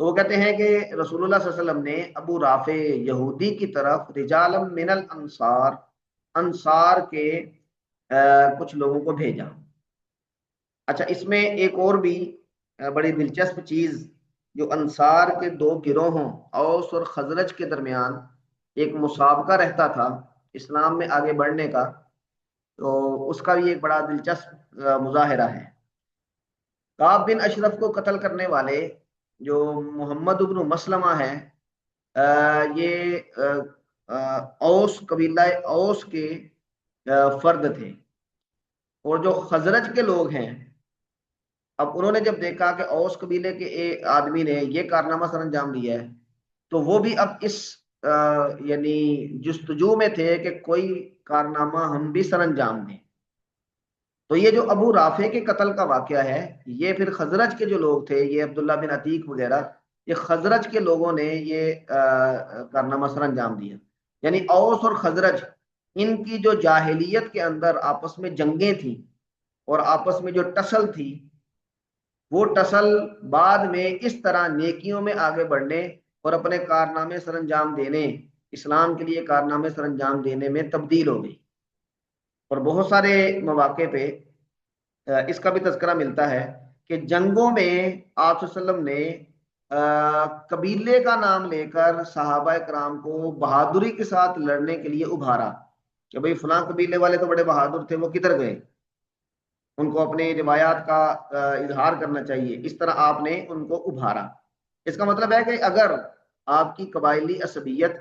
تو وہ کہتے ہیں کہ رسول اللہ صلی اللہ علیہ وسلم نے ابو رافع یہودی کی طرف رجالا من الانصار، انصار کے کچھ لوگوں کو بھیجا۔ اچھا، اس میں ایک اور بھی بڑی دلچسپ چیز، جو انصار کے دو گروہوں اوس اور خزرج کے درمیان ایک مسابقہ رہتا تھا اسلام میں آگے بڑھنے کا، تو اس کا بھی ایک بڑا دلچسپ مظاہرہ ہے۔ کعب بن اشرف کو قتل کرنے والے جو محمد بن مسلمہ ہیں، یہ اوس قبیلہ اوس کے فرد تھے، اور جو خزرج کے لوگ ہیں، اب انہوں نے جب دیکھا کہ اوس قبیلے کے آدمی نے یہ کارنامہ سر انجام دیا ہے، تو وہ بھی اب اس یعنی جستجو میں تھے کہ کوئی کارنامہ ہم بھی سر انجام دیں۔ تو یہ جو ابو رافع کے قتل کا واقعہ ہے، یہ پھر خزرج کے جو لوگ تھے، یہ عبداللہ بن عتیق وغیرہ، یہ خزرج کے لوگوں نے یہ کارنامہ سر انجام دیا۔ یعنی اوس اور خزرج، ان کی جو جاہلیت کے اندر آپس میں جنگیں تھیں اور آپس میں جو ٹسل تھی، وہ ٹسل بعد میں اس طرح نیکیوں میں آگے بڑھنے اور اپنے کارنامے سر انجام دینے، اسلام کے لیے کارنامے سر انجام دینے میں تبدیل ہو گئی۔ اور بہت سارے مواقع پہ اس کا بھی تذکرہ ملتا ہے کہ جنگوں میں آپ صلی اللہ علیہ وسلم نے قبیلے کا نام لے کر صحابہ کرام کو بہادری کے ساتھ لڑنے کے لیے ابھارا کہ بھئی فلاں قبیلے والے تو بڑے بہادر تھے، وہ کدھر گئے، ان کو اپنی روایات کا اظہار کرنا چاہیے۔ اس طرح آپ نے ان کو ابھارا۔ اس کا مطلب ہے کہ اگر آپ کی قبائلی عصبیت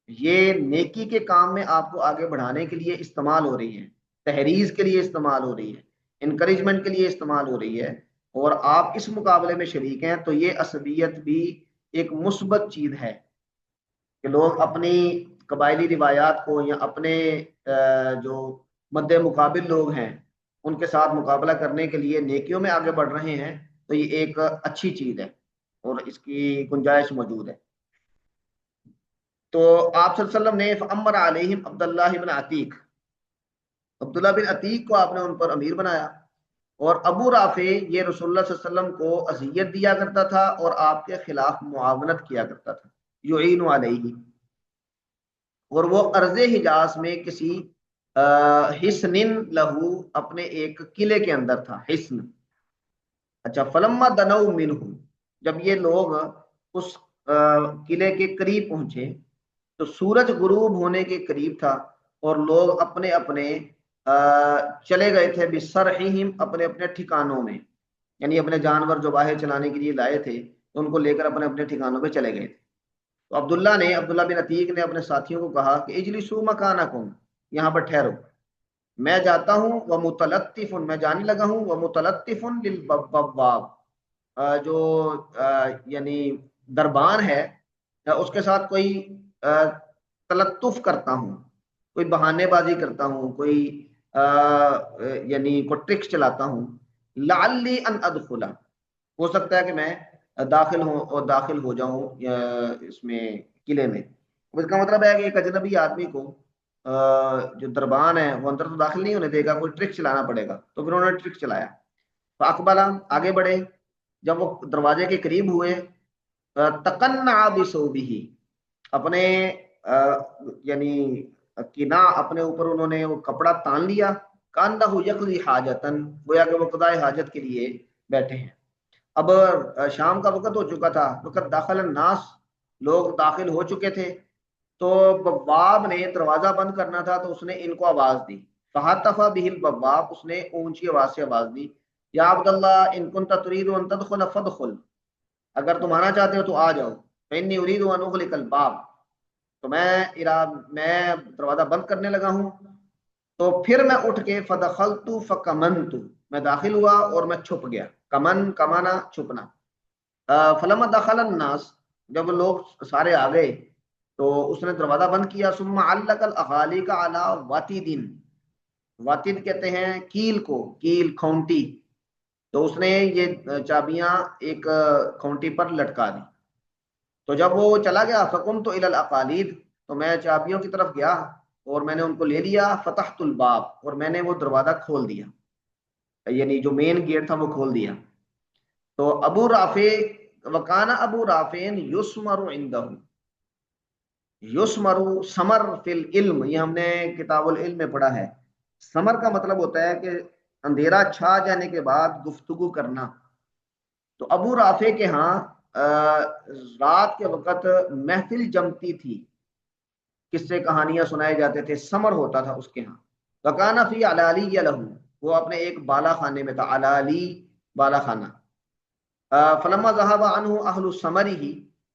یہ نیکی کے کام میں آپ کو آگے بڑھانے کے لیے استعمال ہو رہی ہے، تحریض کے لیے استعمال ہو رہی ہے، انکریجمنٹ کے لیے استعمال ہو رہی ہے، اور آپ اس مقابلے میں شریک ہیں، تو یہ عصبیت بھی ایک مثبت چیز ہے کہ لوگ اپنی قبائلی روایات کو یا اپنے جو مد مقابل لوگ ہیں ان کے ساتھ مقابلہ کرنے کے لیے نیکیوں میں آگے بڑھ رہے ہیں، تو یہ ایک اچھی چیز ہے اور اس کی گنجائش موجود ہے۔ تو آپ صلی اللہ علیہ وسلم نے فامر علیہم عبداللہ بن عتیق، عبداللہ بن عتیق کو آپ نے ان پر امیر بنایا، اور ابو رافع یہ رسول اللہ صلی اللہ علیہ وسلم کو اذیت دیا کرتا تھا اور آپ کے خلاف معاونت کیا کرتا تھا، یعین علیہ، اور وہ ارض حجاز میں کسی حسن لہو، اپنے ایک قلعے کے اندر تھا، حسن۔ اچھا، فلما دنو منہ، جب یہ لوگ اس قلعے کے قریب پہنچے تو سورج غروب ہونے کے قریب تھا، اور لوگ اپنے اپنے چلے گئے تھے بسرحہم، اپنے اپنے ٹھکانوں میں، یعنی اپنے جانور جو باہر چلانے کے لیے لائے تھے ان کو لے کر اپنے اپنے ٹھکانوں پہ چلے گئے تھے۔ تو عبداللہ بن عتیق نے اپنے ساتھیوں کو کہا کہ اجلسوا مکانکم، یہاں پر ٹھہرو، میں جاتا ہوں، ومتلطف، میں جانے لگا ہوں، ومتلطف للبواب، جو یعنی دربان ہے اس کے ساتھ کوئی تلطف کرتا ہوں، کوئی بہانے بازی کرتا ہوں، کوئی یعنی کوئی ٹرکس چلاتا ہوں، لعلی ان ادخل، ہو سکتا ہے کہ میں داخل ہو جاؤں اس میں قلعے میں۔ اس کا مطلب ہے کہ ایک اجنبی آدمی کو جو دربان ہے وہ اندر تو داخل نہیں ہونے دے گا، کوئی ٹرک چلانا پڑے گا، تو پھر انہوں نے ٹرک چلایا۔ فاقبل، آگے بڑھے، جب وہ دروازے کے قریب ہوئے، تقنع بثوبہ، اپنے یعنی کنا اپنے اوپر انہوں نے وہ کپڑا تان لیا، کانہ یقضی حاجتن، گویا کہ وہ قضاء حاجت کے لیے بیٹھے ہیں۔ اب شام کا وقت ہو چکا تھا، وقت داخل الناس، لوگ داخل ہو چکے تھے، تو بواب نے دروازہ بند کرنا تھا، تو اس نے ان کو آواز دی، فہتف بہ البواب، اس نے اونچی آواز سے آواز دی، یا عبداللہ ان کنت ترید ان تدخل فادخل، اگر تم آنا چاہتے ہو تو آ جاؤ، فانی ارید ان اغلق الباب، تو میں دروازہ بند کرنے لگا ہوں۔ تو پھر میں اٹھ کے فدخلت فکمنت، میں داخل ہوا اور میں چھپ گیا، کمانا چھپنا۔ فلما دخل الناس، جب لوگ سارے آ گئے تو اس نے دروازہ بند کیا، ثم علق الاغالیق علی واتد، واتد کہتے ہیں کیل کو، کیل کھونٹی، تو اس نے یہ چابیاں ایک کھونٹی پر لٹکا دی۔ تو جب وہ چلا گیا، فقمت الی الاقالید، تو میں چابیوں کی طرف گیا اور میں نے ان کو لے لیا، فتحت الباب، اور میں نے وہ دروازہ کھول دیا، یعنی جو مین گیٹ تھا وہ کھول دیا۔ تو ابو رافع وکانا ابو رافع یسمر عندہ، یسمر سمر فی العلم، یہ ہم نے کتاب العلم میں پڑھا ہے. سمر کا مطلب ہوتا ہے کہ اندھیرا چھا جانے کے بعد گفتگو کرنا. تو ابو رافع کے ہاں رات کے وقت محفل جمتی تھی، قصے کہانیاں سنائے جاتے تھے، سمر ہوتا تھا اس کے ہاں. وکانا فی علالی لہو، وہ اپنے ایک بالا خانے میں تھا، علالی بالا خانہ. فلما ذهب عنہ اہل سمرہ،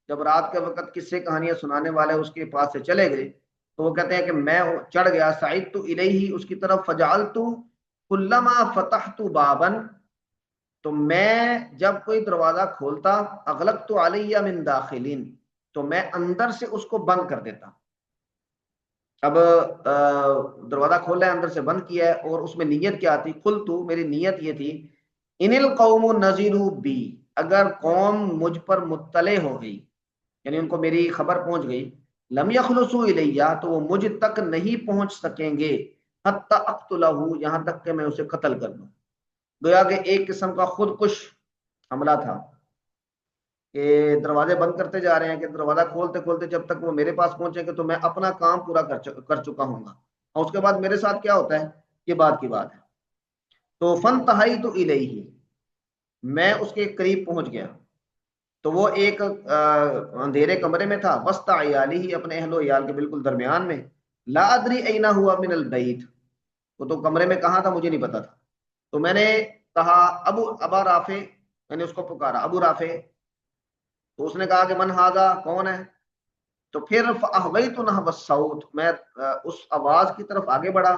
جب رات کے وقت قصے کہانیاں سنانے والے اس کے پاس سے چلے گئے تو وہ کہتے ہیں کہ میں چڑھ گیا، صعدت الیہ، اس کی طرف، فجعلت کلما فتحت بابا، تو میں جب کوئی دروازہ کھولتا، اغلقت علیہ من داخلین، تو میں اندر سے اس کو بند کر دیتا. اب دروازہ کھولا ہے، اندر سے بند کیا ہے، اور اس میں نیت کیا تھی؟ قلت، میری نیت یہ تھی، ان القوم نذروا بی، اگر قوم مجھ پر مطلع ہو گئی، یعنی ان کو میری خبر پہنچ گئی، لم یخلصوا الیہ، تو وہ مجھ تک نہیں پہنچ سکیں گے، حتی اقتلہ، یہاں تک کہ میں اسے قتل کر دوں. گویا کہ ایک قسم کا خودکش حملہ تھا کہ دروازے بند کرتے جا رہے ہیں کہ دروازہ کھولتے کھولتے جب تک وہ میرے پاس پہنچیں گے تو میں اپنا کام پورا کر چکا ہوں گا، اور اس کے بعد میرے ساتھ کیا ہوتا ہے یہ بات کی بات ہے. تو فانتہیت الیہ، میں اس کے قریب پہنچ گیا. تو وہ ایک اندھیرے کمرے میں تھا، وسط عیالی، اپنے اہل و عیال کے بالکل درمیان میں. لا ادری اینا ہوا من البیت، وہ تو کمرے میں کہاں تھا مجھے نہیں پتا تھا. تو میں نے کہا ابا رافع، میں نے اس کو پکارا ابو رافع، تو اس نے کہا کہ من ھذا، کون ہے؟ تو پھر فاحویت نحو الصوت، میں اس آواز کی طرف آگے بڑھا،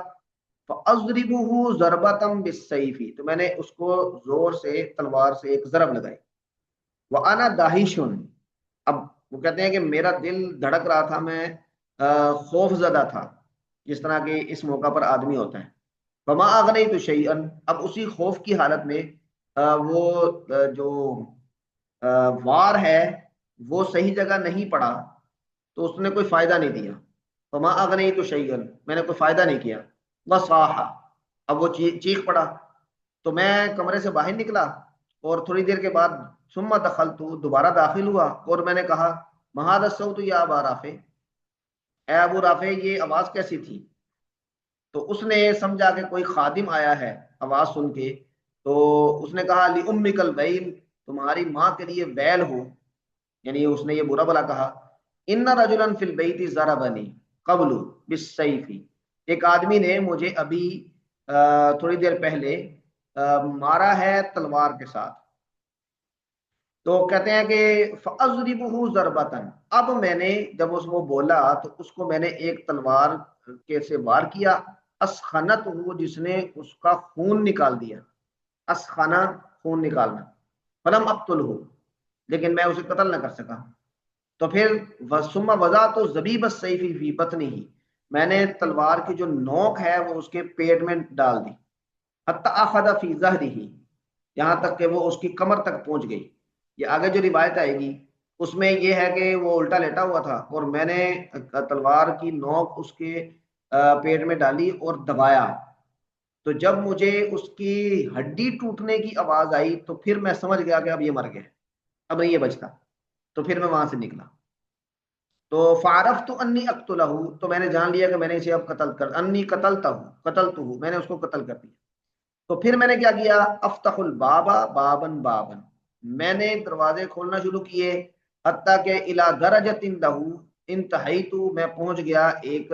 فاضربه ضربۃ بالسیف، تو میں نے اس کو زور سے تلوار سے ایک ضرب لگائی. وانا داہش، اب وہ کہتے ہیں کہ میرا دل دھڑک رہا تھا، میں خوف زدہ تھا، جس طرح کہ اس موقع پر آدمی ہوتا ہے. فما اغنیت شیئا، اب اسی خوف کی حالت میں وہ جو وار ہے وہ صحیح جگہ نہیں پڑا، تو اس نے کوئی فائدہ نہیں دیا. فما اغنیت شیئا، میں نے کوئی فائدہ نہیں کیا. وصاح، اب وہ چیخ پڑا. تو میں کمرے سے باہر نکلا، اور تھوڑی دیر کے بعد ثم دخلت، دوبارہ داخل ہوا، اور میں نے کہا ما ھذا الصوت یا ابا رافع، اے ابو رافع یہ آواز کیسی تھی؟ تو اس نے سمجھا کہ کوئی خادم آیا ہے آواز سن کے، تو اس نے کہا لأمک الویل، تمہاری ماں کے لیے ویل ہو، یعنی اس نے یہ برا بلا کہا. ان رجلا فی البیت ضربنی قبل بالسیف، ایک آدمی نے مجھے ابھی تھوڑی دیر پہلے مارا ہے تلوار کے ساتھ. تو کہتے ہیں کہ فاضربه ضربۃ، اب میں نے جب اس وہ بولا تو اس کو میں نے ایک تلوار کے سے وار کیا، اسخنت ہو، جس نے اس کا خون نکال دیا، اسخنا خون نکالنا، فلم اقتلہ، لیکن میں اسے قتل نہ کر سکا. تو پھر ثم وضعت ضبیب السیف فی بطنہ، میں نے تلوار کی جو نوک ہے وہ اس کے پیٹ میں ڈال دی، حتی اخذ فی ظہرہ، یہاں تک کہ وہ اس کی کمر تک پہنچ گئی. یہ آگے جو روایت آئے گی اس میں یہ ہے کہ وہ الٹا لیٹا ہوا تھا، اور میں نے تلوار کی نوک اس کے پیٹ میں ڈالی اور دبایا. تو جب مجھے اس کی ہڈی ٹوٹنے کی آواز آئی تو پھر میں سمجھ گیا کہ اب یہ مر گیا، اب نہیں یہ بچتا. تو پھر میں وہاں سے نکلا. تو فعرفت انی اقتلہ، تو میں نے جان لیا کہ میں نے اسے اب قتل کر، انی قتلتہ، میں نے اس کو قتل کر دیا. تو پھر میں نے کیا کیا؟ افتح الباب بابن بابن، میں نے دروازے کھولنا شروع کیے، حتیٰ کہ الی درجۃ لہ، انتہیت، میں پہنچ گیا ایک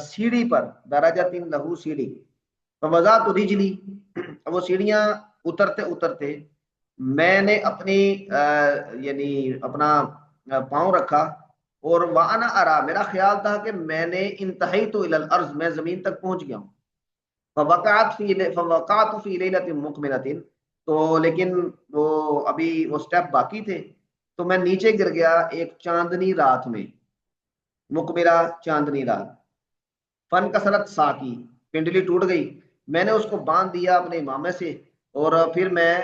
سیڑھی پر، درجۃ لہ سیڑھی. فوضعت رجلی، وہ سیڑھیاں اترتے اترتے میں نے اپنی یعنی اپنا پاؤں رکھا، اور وانا ارا، میرا خیال تھا کہ میں نے انتہیت الی الارض، میں زمین تک پہنچ گیا ہوں. فوقعت فی لیلۃ مقمرۃ، تو لیکن وہ ابھی وہ سٹیپ باقی تھے، تو میں نیچے گر گیا ایک چاندنی رات میں، مقبرہ چاندنی رات. فن کسرت ساکی، پنڈلی ٹوٹ گئی، میں نے اس کو باندھ دیا اپنے امامے سے، اور پھر میں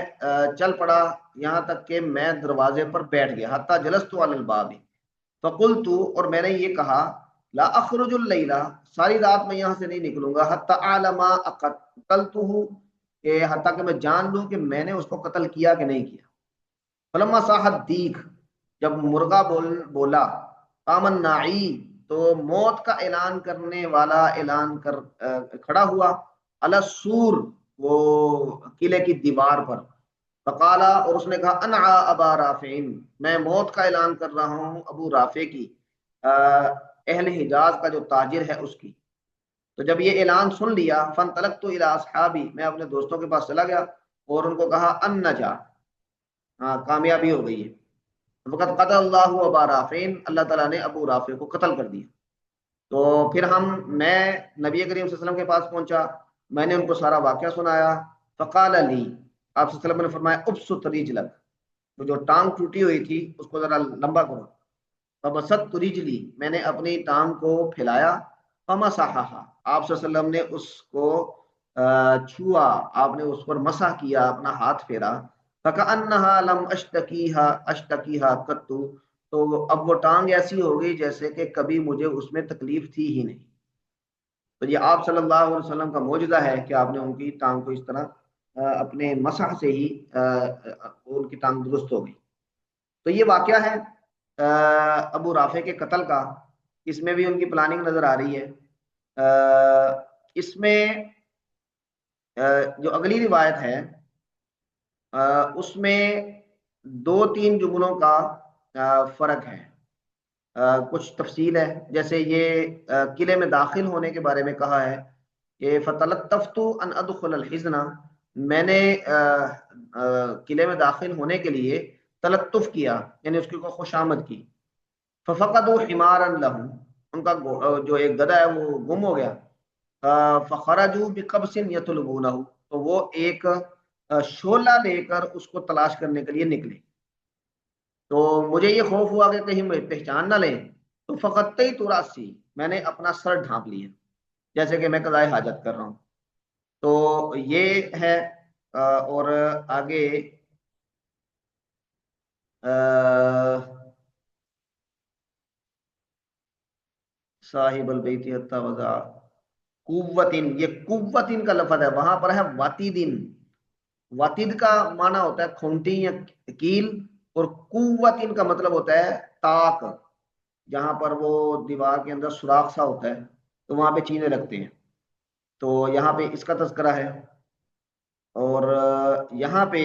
چل پڑا یہاں تک کہ میں دروازے پر بیٹھ گیا، حتی جلست علی الباب، فقلت، اور میں نے یہ کہا، لا اخرج اللیلہ، ساری رات میں یہاں سے نہیں نکلوں گا، حتی اعلم قتلتہ، کہ حتیٰ کہ میں جان لوں کہ میں نے اس کو قتل کیا کہ نہیں کیا. فلما صاحت دیگ، جب مرغا بولا، قام الناعی، تو موت کا اعلان کرنے والا اعلان کر کھڑا ہوا، علی السور، وہ قلعے کی دیوار پر، فقالا، اور اس نے کہا، انعا ابا رافع، میں موت کا اعلان کر رہا ہوں ابو رافع کی، اہل حجاز کا جو تاجر ہے اس کی۔ تو جب یہ اعلان سن لیا، فانطلقت الی اصحابی، میں اپنے دوستوں کے پاس چلا گیا اور ان کو کہا، ان نجا، ہاں کامیابی ہو گئی ہے، وقت قتل اللہ ابا رافع، اللہ تعالیٰ نے ابو رافع کو قتل کر دیا۔ تو پھر میں نبی کریم صلی اللہ علیہ وسلم کے پاس پہنچا، میں نے ان کو سارا واقعہ سنایا، فقال علی، آپ صلی اللہ علیہ وسلم نے فرمایا، ابسط رجلک، تو جو ٹانگ ٹوٹی ہوئی تھی اس کو ذرا لمبا کرو، فبسطت رجلی، میں نے اپنی ٹانگ کو پھیلایا، فمسحھا، آپ صلی اللہ علیہ وسلم نے اس کو چھوا، آپ نے اس پر مسح کیا، اپنا ہاتھ پھیرا، فکأنہا لم اشتکیہا قط، تو اب وہ ٹانگ ایسی ہو گئی جیسے کہ کبھی مجھے اس میں تکلیف تھی ہی نہیں۔ تو یہ آپ صلی اللہ علیہ وسلم کا معجزہ ہے کہ آپ نے ان کی ٹانگ کو اس طرح اپنے مسح سے ہی ان کی ٹانگ درست ہو گئی۔ تو یہ واقعہ ہے ابو رافع کے قتل کا، اس میں بھی ان کی پلاننگ نظر آ رہی ہے۔ اس میں جو اگلی روایت ہے اس میں 2-3 جملوں کا فرق ہے، کچھ تفصیل ہے، جیسے یہ قلعے میں داخل ہونے کے بارے میں کہا ہے کہ فتلطفت ان ادخل الحزن، میں نے قلعے میں داخل ہونے کے لیے تلطف کیا، یعنی اس کی کو خوش آمد کی، ففقدوا حمارا لهم، ان کا جو ایک گدھا ہے وہ گم ہو گیا، فخرجوا بقبس يطلبونه، تو وہ ایک شولہ لے کر اس کو تلاش کرنے کے لیے نکلے، تو مجھے یہ خوف ہوا کہ کہیں میں پہچان نہ لیں، تو فقطیت راسی، میں نے اپنا سر ڈھانپ لیا جیسے کہ میں قضائے حاجت کر رہا ہوں۔ تو یہ ہے اور آگے صاحب البیت حتی وضع قوتن، یہ قوتن کا لفظ ہے، وہاں پر ہے واتیدن، واتید کا معنی ہوتا ہے کھونٹی یا کیل، اور قوتن کا مطلب ہوتا ہے تاک، جہاں پر وہ دیوار کے اندر سوراخ سا ہوتا ہے تو وہاں پہ چیزیں رکھتے ہیں، تو یہاں پہ اس کا تذکرہ ہے۔ اور یہاں پہ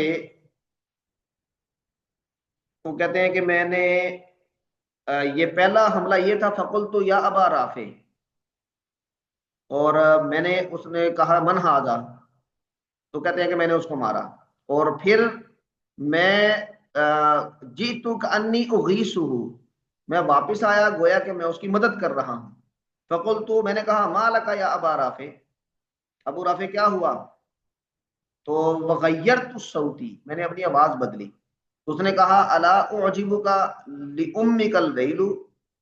وہ کہتے ہیں کہ میں نے یہ پہلا حملہ یہ تھا، فقلت یا ابا رافع، اور میں نے، اس نے کہا من ھذا، تو کہتے ہیں کہ میں نے اس کو مارا، اور پھر میں جیتو کانی اغیثہ، میں واپس آیا گویا کہ میں اس کی مدد کر رہا ہوں، فقلت، میں نے کہا ما لک یا ابا رافع، ابو رافع کیا ہوا، تو وغیرت الصوتی، میں نے اپنی آواز بدلی، اس نے کہا الا اعجبک لامک اللیل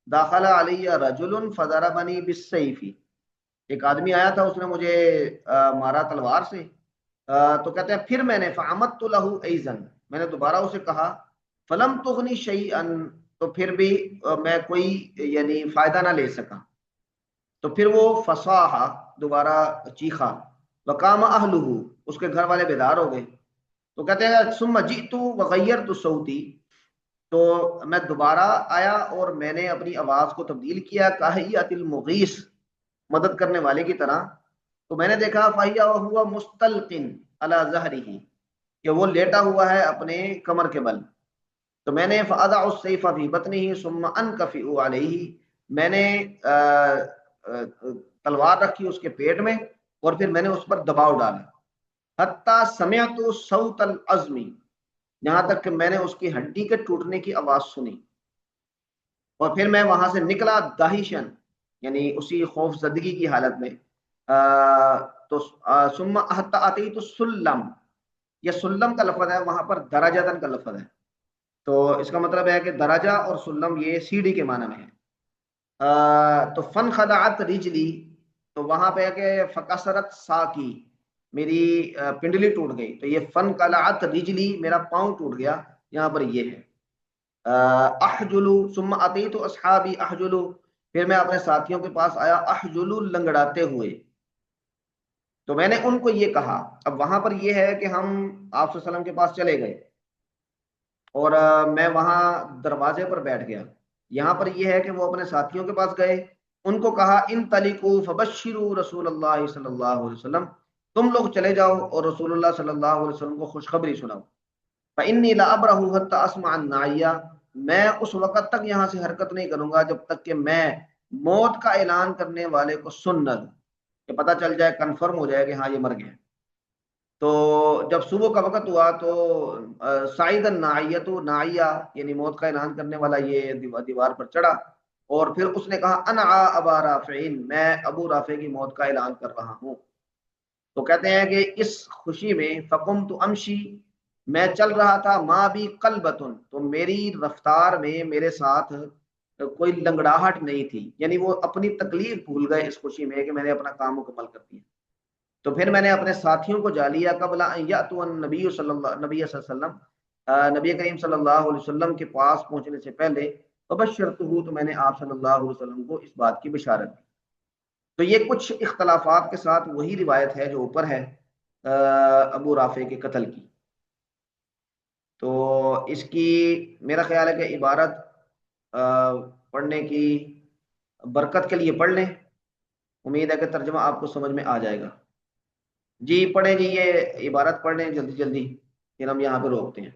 داخل علی رجل فضربنی بالسیف، ایک آدمی آیا تھا، اس نے مجھے مارا تلوار سے، تو کہتے ہیں پھر میں نے فعمدت له ایضا، میں نے دوبارہ اسے کہا، فلم تغنی شیئا، تو پھر بھی میں کوئی یعنی فائدہ نہ لے سکا، تو پھر وہ فصاح، دوبارہ چیخا، وقام اہلہ، اس کے گھر والے بیدار ہو گئے، تو کہتے ہیں ثم جئت وغیرت صوتی، تو میں دوبارہ آیا اور میں نے اپنی آواز کو تبدیل کیا، کاہیۃ المغیث، مدد کرنے والے کی طرح، تو میں نے دیکھا فَإِذَا وَهُوَ مُسْتَلْقٍ عَلَى ظَهْرِهِ، کہ وہ لیٹا ہوا ہے اپنے کمر کے بل، تو میں نے فَأَضَعُ السَّيْفَ فِي بَطْنِهِ ثُمَّ أَنْكَفِئُ عَلَيْهِ، میں نے تلوار رکھی اس کے پیٹ میں اور پھر میں نے اس پر دباؤ ڈالا، حتیٰ سمعت صوت العظم، یہاں تک کہ میں نے اس کی ہڈی کے ٹوٹنے کی آواز سنی، اور پھر میں وہاں سے نکلا داہشن، یعنی اسی خوف زدگی کی حالت میں، تو ثم حتیٰ اتیت السلم، یہ سلم کا لفظ ہے، وہاں پر درجتن کا لفظ ہے، تو اس کا مطلب ہے کہ درجہ اور سلم یہ سیڑھی کے معنی میں ہے۔ تو فن خدعت رجلی، تو وہاں پہ ہے کہ فکسرت ساکی، میری پنڈلی ٹوٹ گئی، تو یہ فن قلعت رجلی، میرا پاؤں ٹوٹ گیا، یہاں پر یہ ہے احجلو، ثم اتیت اصحابی احجلو، پھر میں اپنے ساتھیوں کے پاس آیا، احجلو، لنگڑاتے ہوئے، تو میں نے ان کو یہ کہا، اب وہاں پر یہ ہے کہ ہم آپ صلی اللہ علیہ وسلم کے پاس چلے گئے، اور میں وہاں دروازے پر بیٹھ گیا. یہاں پر یہ ہے کہ وہ اپنے ساتھیوں کے پاس گئے، ان کو کہا ان تلقوا فبشروا رسول اللہ صلی اللہ علیہ وسلم، تم لوگ چلے جاؤ اور رسول اللہ صلی اللہ علیہ وسلم کو خوشخبری سناؤ. فإنی لأبرح حتى اسمع الناعیہ، میں اس وقت تک یہاں سے حرکت نہیں کروں گا جب تک کہ میں موت کا اعلان کرنے والے کو سن نہ لوں، کہ پتہ چل جائے، کنفرم ہو جائے کہ ہاں یہ مر گیا. تو جب صبح کا وقت ہوا تو سعید الناعیۃ، ناعیہ یعنی موت کا اعلان کرنے والا یہ دیوار پر چڑھا، اور پھر اس نے کہا انا ابا رافعین، میں ابو رافع کی موت کا اعلان کر رہا ہوں. تو کہتے ہیں کہ اس خوشی میں فقمت امشی، میں چل رہا تھا، ماں بھی قلبتن، تو میری رفتار میں میرے ساتھ کوئی لنگڑاہٹ نہیں تھی، یعنی وہ اپنی تکلیف بھول گئے اس خوشی میں کہ میں نے اپنا کام مکمل کر دیا. تو پھر میں نے اپنے ساتھیوں کو جا لیا قبل ان یاتوا النبی صلی اللہ وسلم، نبی کریم صلی اللہ علیہ وسلم کے پاس پہنچنے سے پہلے، فبشرته، تو میں نے آپ صلی اللہ علیہ وسلم کو اس بات کی بشارت دی. تو یہ کچھ اختلافات کے ساتھ وہی روایت ہے جو اوپر ہے ابو رافع کے قتل کی. تو اس کی میرا خیال ہے کہ عبارت پڑھنے کی برکت کے لیے پڑھ لیں، امید ہے کہ ترجمہ آپ کو سمجھ میں آ جائے گا. جی پڑھیں جی، یہ عبارت پڑھ لیں جلدی جلدی، پھر ہم یہاں پہ روکتے ہیں.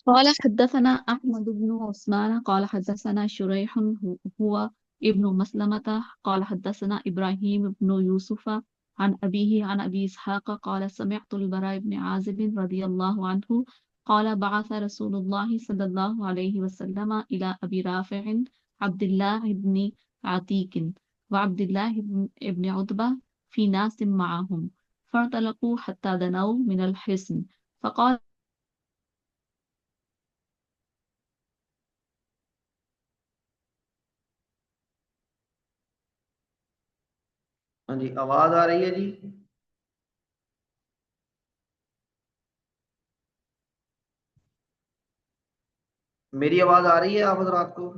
قال حدثنا أحمد بن عثمان قال حدثنا شريح هو ابن مسلمة قال حدثنا إبراهيم بن يوسف عن أبيه عن أبي إسحاق قال سمعت البراء بن عازب رضي الله عنه قال بعث رسول الله صلى الله عليه وسلم إلى أبي رافع عبد الله بن عتيك وعبد الله بن عتبة في ناس معهم فانطلقوا حتى دنوا من الحصن فقال ہاں جی آواز آ رہی ہے جی؟ میری آواز آ رہی ہے آپ حضرات کو؟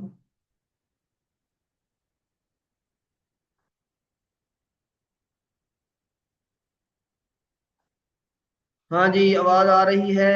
ہاں جی آواز آ رہی ہے.